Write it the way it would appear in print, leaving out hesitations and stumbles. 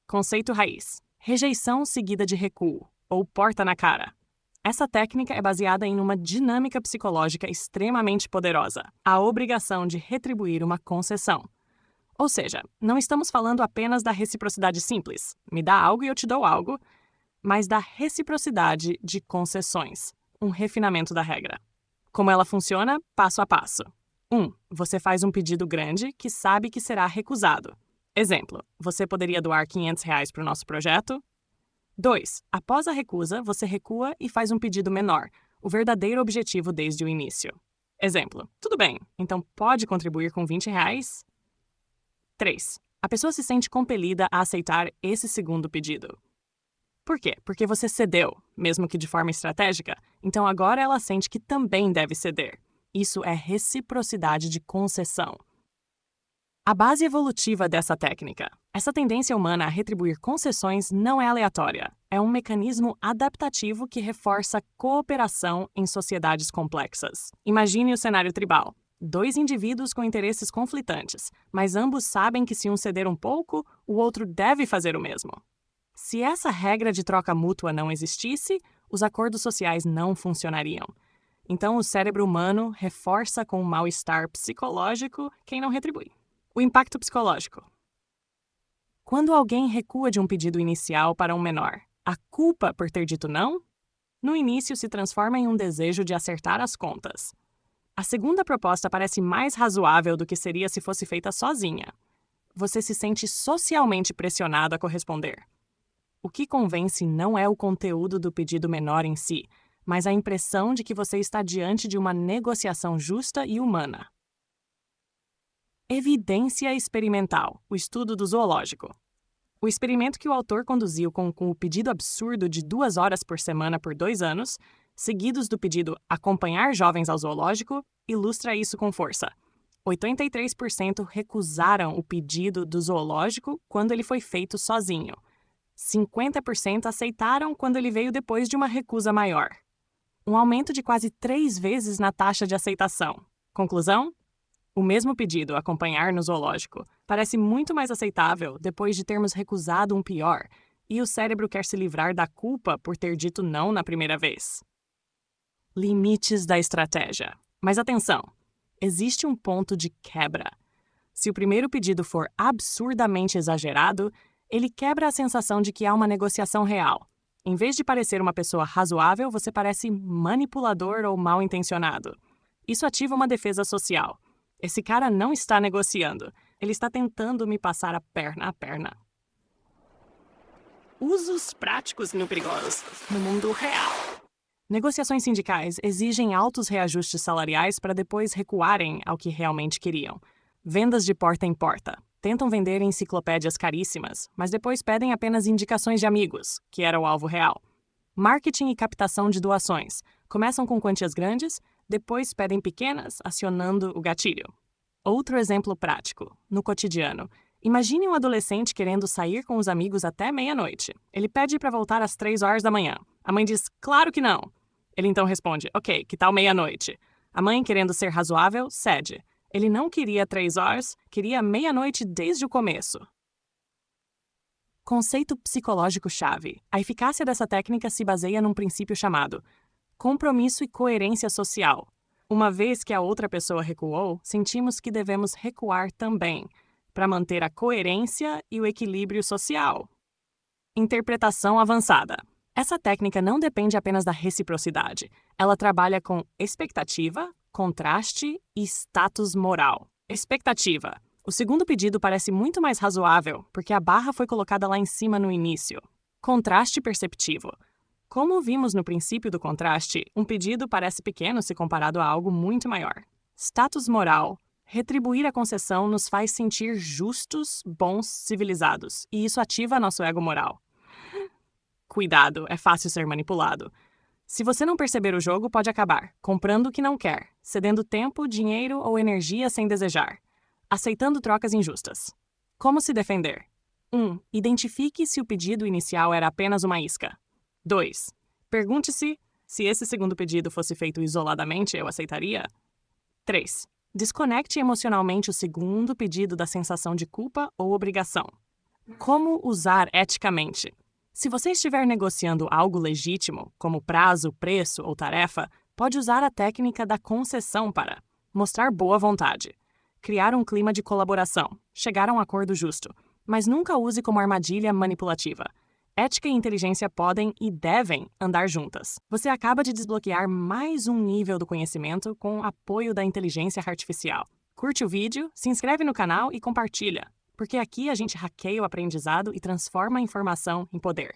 Conceito raiz: rejeição seguida de recuo, ou porta na cara. Essa técnica é baseada em uma dinâmica psicológica extremamente poderosa, a obrigação de retribuir uma concessão. Ou seja, não estamos falando apenas da reciprocidade simples, me dá algo e eu te dou algo, mas da reciprocidade de concessões, um refinamento da regra. Como ela funciona, passo a passo. 1. Você faz um pedido grande que sabe que será recusado. Exemplo, você poderia doar R$ 500 para o nosso projeto? 2. Após a recusa, você recua e faz um pedido menor, o verdadeiro objetivo desde o início. Exemplo, tudo bem, então pode contribuir com R$ 20? 3. A pessoa se sente compelida a aceitar esse segundo pedido. Por quê? Porque você cedeu, mesmo que de forma estratégica, então agora ela sente que também deve ceder. Isso é reciprocidade de concessão. A base evolutiva dessa técnica. Essa tendência humana a retribuir concessões não é aleatória. É um mecanismo adaptativo que reforça cooperação em sociedades complexas. Imagine o cenário tribal. 2 indivíduos com interesses conflitantes, mas ambos sabem que se um ceder um pouco, o outro deve fazer o mesmo. Se essa regra de troca mútua não existisse, os acordos sociais não funcionariam. Então, o cérebro humano reforça com o mal-estar psicológico quem não retribui. O impacto psicológico. Quando alguém recua de um pedido inicial para um menor, a culpa por ter dito não? No início se transforma em um desejo de acertar as contas. A segunda proposta parece mais razoável do que seria se fosse feita sozinha. Você se sente socialmente pressionado a corresponder. O que convence não é o conteúdo do pedido menor em si, mas a impressão de que você está diante de uma negociação justa e humana. Evidência experimental, o estudo do zoológico. O experimento que o autor conduziu com o pedido absurdo de 2 horas por semana por 2 anos, seguidos do pedido acompanhar jovens ao zoológico, ilustra isso com força. 83% recusaram o pedido do zoológico quando ele foi feito sozinho. 50% aceitaram quando ele veio depois de uma recusa maior. Um aumento de quase 3 vezes na taxa de aceitação. Conclusão? O mesmo pedido, acompanhar no zoológico, parece muito mais aceitável depois de termos recusado um pior, e o cérebro quer se livrar da culpa por ter dito não na primeira vez. Limites da estratégia. Mas atenção, existe um ponto de quebra. Se o primeiro pedido for absurdamente exagerado, ele quebra a sensação de que há uma negociação real. Em vez de parecer uma pessoa razoável, você parece manipulador ou mal-intencionado. Isso ativa uma defesa social. Esse cara não está negociando. Ele está tentando me passar a perna. Usos práticos e não perigosos no mundo real. Negociações sindicais exigem altos reajustes salariais para depois recuarem ao que realmente queriam. Vendas de porta em porta. Tentam vender enciclopédias caríssimas, mas depois pedem apenas indicações de amigos, que era o alvo real. Marketing e captação de doações. Começam com quantias grandes, depois pedem pequenas, acionando o gatilho. Outro exemplo prático, no cotidiano. Imagine um adolescente querendo sair com os amigos até meia-noite. Ele pede para voltar às 3 horas da manhã. A mãe diz, claro que não. Ele então responde, ok, que tal meia-noite? A mãe, querendo ser razoável, cede. Ele não queria 3 horas, queria meia-noite desde o começo. Conceito psicológico-chave. A eficácia dessa técnica se baseia num princípio chamado compromisso e coerência social. Uma vez que a outra pessoa recuou, sentimos que devemos recuar também, para manter a coerência e o equilíbrio social. Interpretação avançada. Essa técnica não depende apenas da reciprocidade. Ela trabalha com expectativa, contraste e status moral. Expectativa. O segundo pedido parece muito mais razoável, porque a barra foi colocada lá em cima no início. Contraste perceptivo. Como vimos no princípio do contraste, um pedido parece pequeno se comparado a algo muito maior. Status moral. Retribuir a concessão nos faz sentir justos, bons, civilizados, e isso ativa nosso ego moral. Cuidado, é fácil ser manipulado. Se você não perceber o jogo, pode acabar comprando o que não quer, cedendo tempo, dinheiro ou energia sem desejar, aceitando trocas injustas. Como se defender? 1. Identifique se o pedido inicial era apenas uma isca. 2. Pergunte-se se esse segundo pedido fosse feito isoladamente, eu aceitaria? 3. Desconecte emocionalmente o segundo pedido da sensação de culpa ou obrigação. Como usar eticamente? Se você estiver negociando algo legítimo, como prazo, preço ou tarefa, pode usar a técnica da concessão para mostrar boa vontade, criar um clima de colaboração, chegar a um acordo justo, mas nunca use como armadilha manipulativa. Ética e inteligência podem e devem andar juntas. Você acaba de desbloquear mais um nível do conhecimento com o apoio da inteligência artificial. Curte o vídeo, se inscreve no canal e compartilha, porque aqui a gente hackeia o aprendizado e transforma a informação em poder.